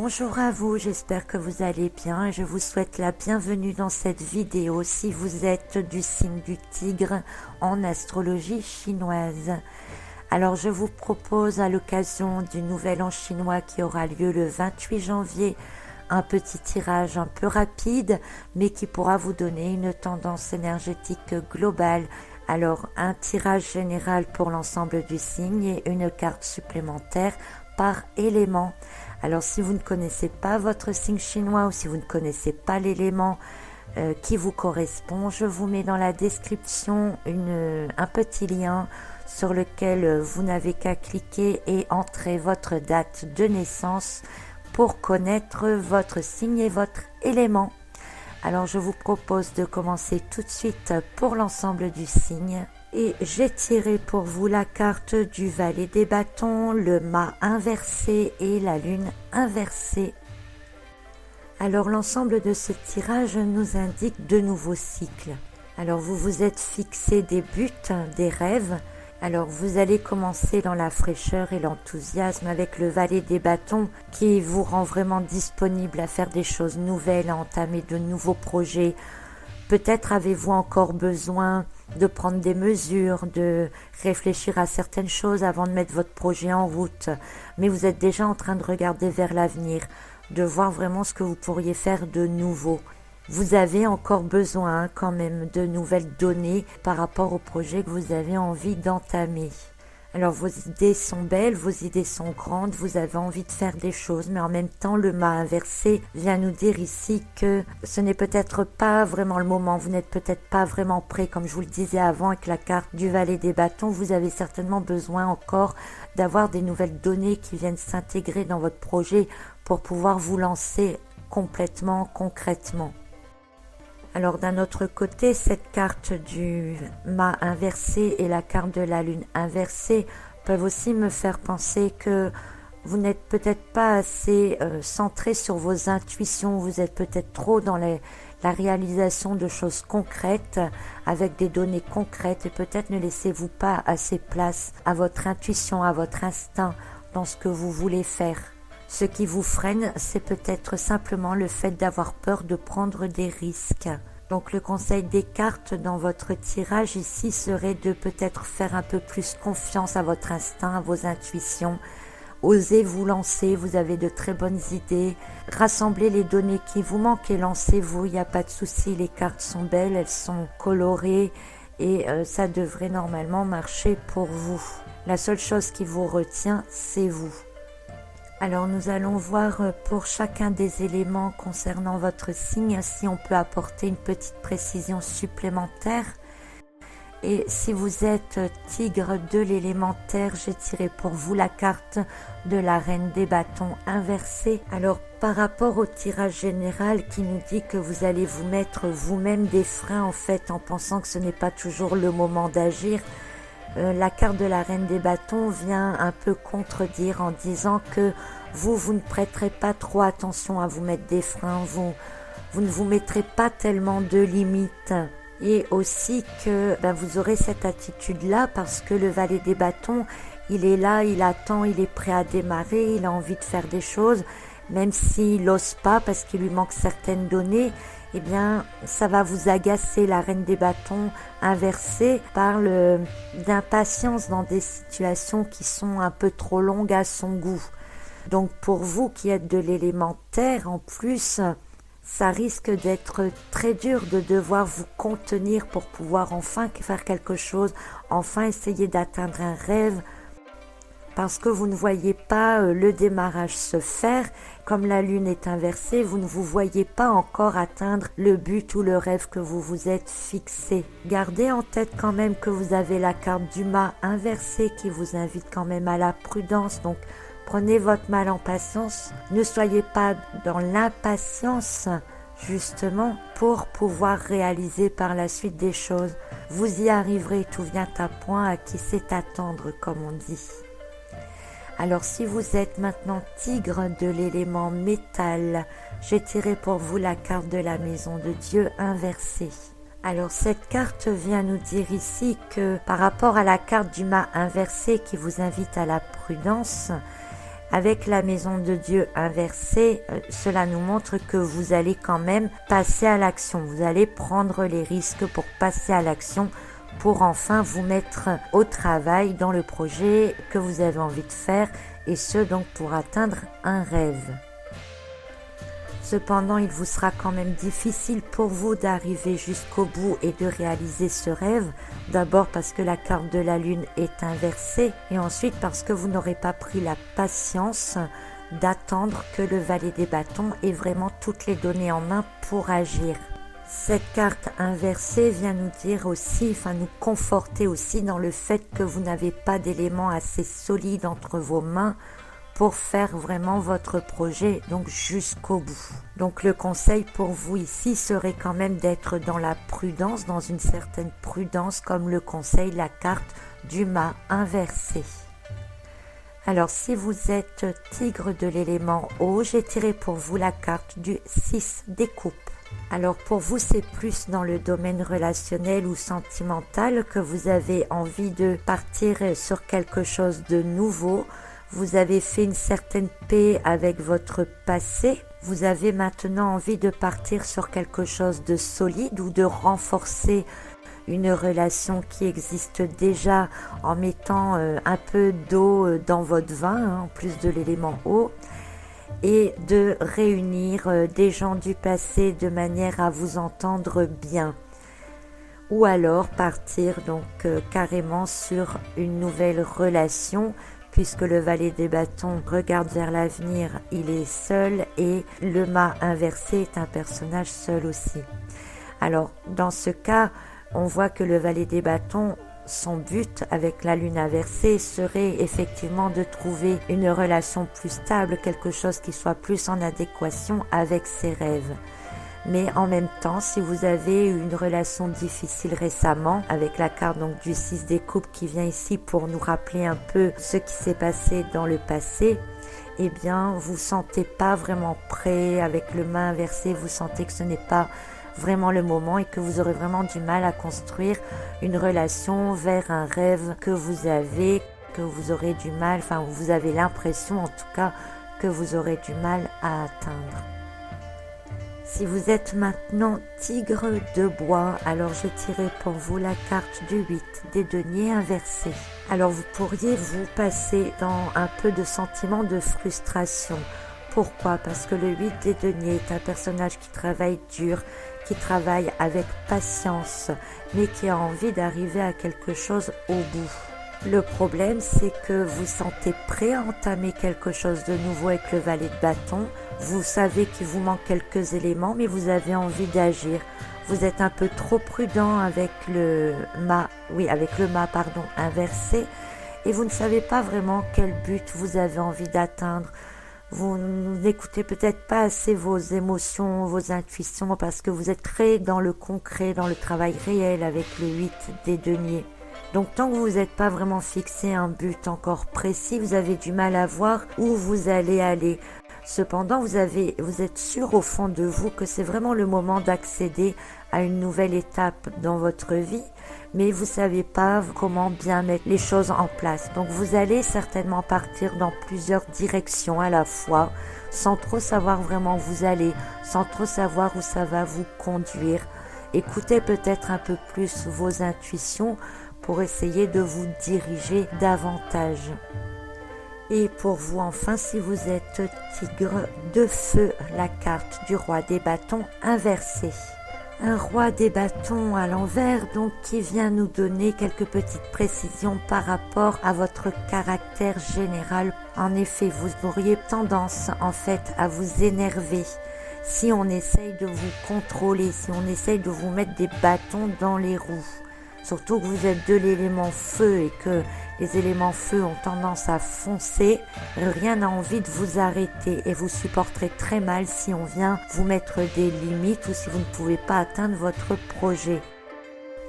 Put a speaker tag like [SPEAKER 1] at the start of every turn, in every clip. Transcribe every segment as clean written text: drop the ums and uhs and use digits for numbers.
[SPEAKER 1] Bonjour à vous, j'espère que vous allez bien et je vous souhaite la bienvenue dans cette vidéo si vous êtes du signe du tigre en astrologie chinoise. Alors je vous propose à l'occasion du nouvel an chinois qui aura lieu le 28 janvier un petit tirage un peu rapide mais qui pourra vous donner une tendance énergétique globale. Alors un tirage général pour l'ensemble du signe et une carte supplémentaire par élément. Alors si vous ne connaissez pas votre signe chinois ou si vous ne connaissez pas l'élément qui vous correspond, je vous mets dans la description un petit lien sur lequel vous n'avez qu'à cliquer et entrer votre date de naissance pour connaître votre signe et votre élément. Alors je vous propose de commencer tout de suite pour l'ensemble du signe. Et j'ai tiré pour vous la carte du valet des bâtons, le mât inversé et la lune inversée. Alors l'ensemble de ce tirage nous indique de nouveaux cycles. Alors vous vous êtes fixé des buts, des rêves. Alors vous allez commencer dans la fraîcheur et l'enthousiasme avec le valet des bâtons qui vous rend vraiment disponible à faire des choses nouvelles, à entamer de nouveaux projets. Peut-être avez-vous encore besoin de prendre des mesures, de réfléchir à certaines choses avant de mettre votre projet en route. Mais vous êtes déjà en train de regarder vers l'avenir, de voir vraiment ce que vous pourriez faire de nouveau. Vous avez encore besoin quand même de nouvelles données par rapport au projet que vous avez envie d'entamer. Alors vos idées sont belles, vos idées sont grandes, vous avez envie de faire des choses, mais en même temps le mât inversé vient nous dire ici que ce n'est peut-être pas vraiment le moment, vous n'êtes peut-être pas vraiment prêt, comme je vous le disais avant avec la carte du valet des bâtons, vous avez certainement besoin encore d'avoir des nouvelles données qui viennent s'intégrer dans votre projet pour pouvoir vous lancer complètement, concrètement. Alors d'un autre côté, cette carte du mât inversé et la carte de la lune inversée peuvent aussi me faire penser que vous n'êtes peut-être pas assez centré sur vos intuitions, vous êtes peut-être trop dans la réalisation de choses concrètes avec des données concrètes et peut-être ne laissez-vous pas assez place à votre intuition, à votre instinct dans ce que vous voulez faire. Ce qui vous freine, c'est peut-être simplement le fait d'avoir peur de prendre des risques. Donc le conseil des cartes dans votre tirage ici serait de peut-être faire un peu plus confiance à votre instinct, à vos intuitions. Osez vous lancer, vous avez de très bonnes idées. Rassemblez les données qui vous manquent et lancez-vous, il n'y a pas de souci, les cartes sont belles, elles sont colorées et ça devrait normalement marcher pour vous. La seule chose qui vous retient, c'est vous. Alors nous allons voir pour chacun des éléments concernant votre signe si on peut apporter une petite précision supplémentaire. Et si vous êtes tigre de l'élément terre, j'ai tiré pour vous la carte de la reine des bâtons inversée. Alors par rapport au tirage général qui nous dit que vous allez vous mettre vous-même des freins en fait en pensant que ce n'est pas toujours le moment d'agir, la carte de la reine des bâtons vient un peu contredire en disant que vous ne prêterez pas trop attention à vous mettre des freins, vous ne vous mettrez pas tellement de limites et aussi que vous aurez cette attitude-là parce que le valet des bâtons, il est là, il attend, il est prêt à démarrer, il a envie de faire des choses, même s'il n'ose pas parce qu'il lui manque certaines données. Eh bien, ça va vous agacer. La reine des bâtons inversée parle d'impatience dans des situations qui sont un peu trop longues à son goût. Donc pour vous qui êtes de l'élément terre, en plus, ça risque d'être très dur de devoir vous contenir pour pouvoir enfin faire quelque chose, enfin essayer d'atteindre un rêve, parce que vous ne voyez pas le démarrage se faire. Comme la lune est inversée, vous ne vous voyez pas encore atteindre le but ou le rêve que vous vous êtes fixé. Gardez en tête quand même que vous avez la carte du mât inversée qui vous invite quand même à la prudence. Donc prenez votre mal en patience. Ne soyez pas dans l'impatience justement pour pouvoir réaliser par la suite des choses. Vous y arriverez, tout vient à point à qui sait attendre comme on dit. Alors si vous êtes maintenant tigre de l'élément métal, j'ai tiré pour vous la carte de la maison de Dieu inversée. Alors cette carte vient nous dire ici que par rapport à la carte du mât inversé qui vous invite à la prudence, Avec la maison de Dieu inversée, cela nous montre que vous allez quand même passer à l'action. Vous allez prendre les risques pour passer à l'action, pour enfin vous mettre au travail dans le projet que vous avez envie de faire, et ce donc pour atteindre un rêve. Cependant, il vous sera quand même difficile pour vous d'arriver jusqu'au bout et de réaliser ce rêve. D'abord parce que la carte de la lune est inversée et ensuite parce que vous n'aurez pas pris la patience d'attendre que le valet des bâtons ait vraiment toutes les données en main pour agir. Cette carte inversée vient nous dire aussi, nous conforter aussi dans le fait que vous n'avez pas d'éléments assez solides entre vos mains pour faire vraiment votre projet donc jusqu'au bout. Donc le conseil pour vous ici serait quand même d'être dans la prudence, dans une certaine prudence, comme le conseille la carte du mât inversé. Alors si vous êtes tigre de l'élément eau, j'ai tiré pour vous la carte du 6 des coupes. Alors pour vous, c'est plus dans le domaine relationnel ou sentimental que vous avez envie de partir sur quelque chose de nouveau. Vous avez fait une certaine paix avec votre passé. Vous avez maintenant envie de partir sur quelque chose de solide ou de renforcer une relation qui existe déjà en mettant un peu d'eau dans votre vin, en plus de l'élément eau, et de réunir des gens du passé de manière à vous entendre bien. Ou alors partir donc carrément sur une nouvelle relation, puisque le valet des bâtons regarde vers l'avenir, il est seul, et le mât inversé est un personnage seul aussi. Alors dans ce cas, on voit que le valet des bâtons, son but avec la lune inversée serait effectivement de trouver une relation plus stable, quelque chose qui soit plus en adéquation avec ses rêves. Mais en même temps, si vous avez eu une relation difficile récemment, avec la carte donc du 6 des coupes qui vient ici pour nous rappeler un peu ce qui s'est passé dans le passé, eh bien vous ne sentez pas vraiment prêt avec le mât inversé, vous sentez que ce n'est pas vraiment le moment et que vous aurez vraiment du mal à construire une relation vers un rêve que vous avez, que vous aurez du mal, vous avez l'impression en tout cas que vous aurez du mal à atteindre. Si vous êtes maintenant tigre de bois, alors je tirais pour vous la carte du 8 des deniers inversés. Alors vous pourriez vous passer dans un peu de sentiment de frustration. Pourquoi? Parce que le 8 des deniers est un personnage qui travaille dur, qui travaille avec patience, mais qui a envie d'arriver à quelque chose au bout. Le problème, c'est que vous sentez prêt à entamer quelque chose de nouveau avec le valet de bâton. Vous savez qu'il vous manque quelques éléments, mais vous avez envie d'agir. Vous êtes un peu trop prudent avec le mât inversé, et vous ne savez pas vraiment quel but vous avez envie d'atteindre. Vous n'écoutez peut-être pas assez vos émotions, vos intuitions, parce que vous êtes très dans le concret, dans le travail réel avec le 8 des deniers. Donc tant que vous n'êtes pas vraiment fixé un but encore précis, vous avez du mal à voir où vous allez aller. Cependant, vous êtes sûr au fond de vous que c'est vraiment le moment d'accéder à une nouvelle étape dans votre vie, mais vous ne savez pas comment bien mettre les choses en place. Donc vous allez certainement partir dans plusieurs directions à la fois, sans trop savoir vraiment où vous allez, sans trop savoir où ça va vous conduire. Écoutez peut-être un peu plus vos intuitions pour essayer de vous diriger davantage. Et pour vous enfin, si vous êtes tigre de feu, la carte du roi des bâtons inversé. Un roi des bâtons à l'envers, donc qui vient nous donner quelques petites précisions par rapport à votre caractère général. En effet, vous auriez tendance en fait à vous énerver si on essaye de vous contrôler, si on essaye de vous mettre des bâtons dans les roues. Surtout que vous êtes de l'élément feu et que les éléments feu ont tendance à foncer, rien n'a envie de vous arrêter et vous supporterez très mal si on vient vous mettre des limites ou si vous ne pouvez pas atteindre votre projet.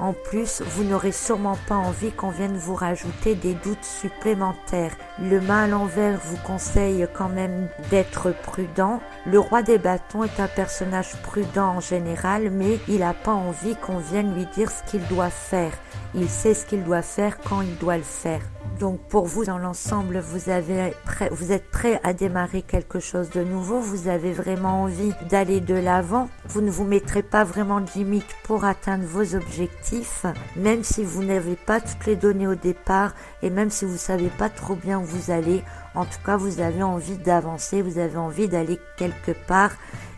[SPEAKER 1] En plus, vous n'aurez sûrement pas envie qu'on vienne vous rajouter des doutes supplémentaires. Le mât à l'envers vous conseille quand même d'être prudent. Le roi des bâtons est un personnage prudent en général, mais il n'a pas envie qu'on vienne lui dire ce qu'il doit faire. Il sait ce qu'il doit faire quand il doit le faire. Donc pour vous, dans l'ensemble, vous êtes prêt à démarrer quelque chose de nouveau, vous avez vraiment envie d'aller de l'avant, vous ne vous mettrez pas vraiment de limites pour atteindre vos objectifs, même si vous n'avez pas toutes les données au départ et même si vous ne savez pas trop bien où vous allez, en tout cas vous avez envie d'avancer, vous avez envie d'aller quelque part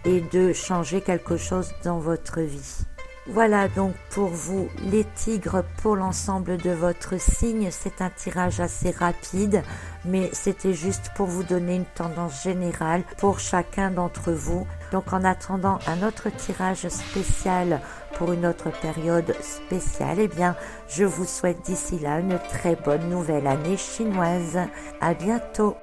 [SPEAKER 1] et de changer quelque chose dans votre vie. Voilà donc pour vous les tigres, pour l'ensemble de votre signe. C'est un tirage assez rapide, mais c'était juste pour vous donner une tendance générale pour chacun d'entre vous. Donc en attendant un autre tirage spécial pour une autre période spéciale, eh bien je vous souhaite d'ici là une très bonne nouvelle année chinoise. À bientôt.